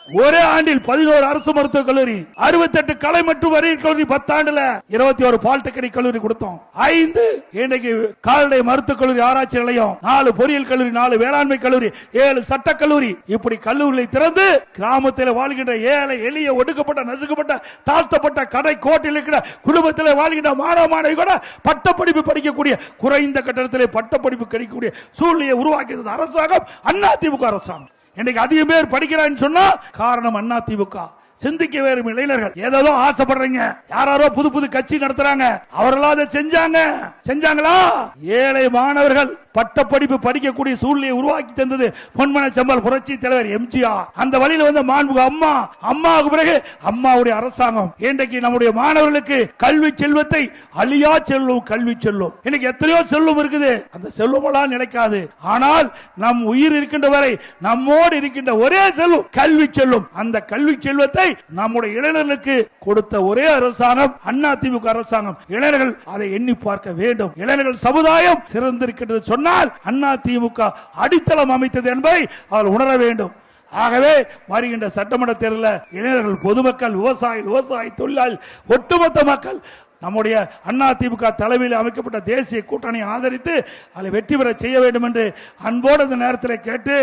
ஒரே ஆண்டில் 11 அரசு மருத்துவக் கல்லூரி, 68 கலை மற்றும் அறிவியல் கல்லூரி, 10 ஆண்டுல 21 பாலிடெக்னிக் கல்லூரி கொடுத்தோம். 5 இன்னைக்கு கால்நடை மருத்துவக் கல்லூரி ஆராய்ச்சி நிலையம், 4 பொறியியல் கல்லூரி, 4 வேளாண்மை கல்லூரி, 7 சட்டக் கல்லூரி, இப்படி கல்லூரிகளை திறந்து கிராமத்தில் வாழ்கின்ற ஏழை எளிய ஒடுக்கப்பட்ட நசுக்கப்பட்ட தாழ்த்தப்பட்ட கடை கோட்டில் இருக்கிற குடும்பத்தில் வாழ்கின்ற மாணவ மாணவி கூட பட்டப்படிப்பு படிக்கக்கூடிய குறைந்த கட்டணத்திலே பட்டப்படிப்பு கிடைக்கக்கூடிய சூழ்நிலையை உருவாக்கியது அரசாங்கம், அதிமுக அரசாங்கம். இன்னைக்கு அதிகம் பேர் படிக்கிறான்னு சொன்னா காரணம் அதிமுக. சிந்திக்க வேறும் இளைஞர்கள் ஏதோ ஆசைப்படுறீங்க, யாரோ புது புது கட்சி நடத்துறாங்க, அவர்களா அதை செஞ்சாங்களா? ஏழை மாணவர்கள் பட்டப்படிப்பு படிக்கக்கூடிய சூழ்நிலையை உருவாக்கி தந்தது பொன்மன செம்மல் புரட்சி தலைவர் எம்ஜிஆர். அந்த வழியில் வந்த மாண்புக அம்மாவுக்கு பிறகு அம்மாவுடைய அரசாங்கம் இன்றைக்கு நம்முடைய மாணவர்களுக்கு கல்வி செல்வத்தை அழியா செல்லும் கல்வி செல்லும். இன்னைக்கு எத்தனையோ செல்வம் இருக்குது, அந்த செல்வம் எல்லாம் நிலைக்காது. ஆனால் நம் உயிர் இருக்கின்ற வரை நம்மோடு இருக்கின்ற ஒரே செல்வம் கல்வி செல்லும். அந்த கல்வி செல்வத்தை நம்முடைய இளைஞர்களுக்கு கொடுத்த ஒரே அரசாங்கம் அதிமுக அரசாங்கம். இளைஞர்கள் அதை எண்ணி பார்க்க வேண்டும். இளைஞர்கள் சமுதாயம் சிறந்திருக்கின்றது சொன்னால் அதிமுக அடித்தளம் அமைத்தது என்பதை அவர் உணர வேண்டும். ஆகவே வருகின்ற சட்டமன்ற தேர்தலில் இளைஞர்கள், பொதுமக்கள், விவசாயி தொழிலாளி, ஒட்டுமொத்த மக்கள் நம்முடைய அதிமுக தலைமையில் அமைக்கப்பட்ட தேசிய கூட்டணி ஆதரித்து அதை வெற்றி பெற செய்ய வேண்டும் என்று அன்போடு இந்த நேரத்தில் கேட்டு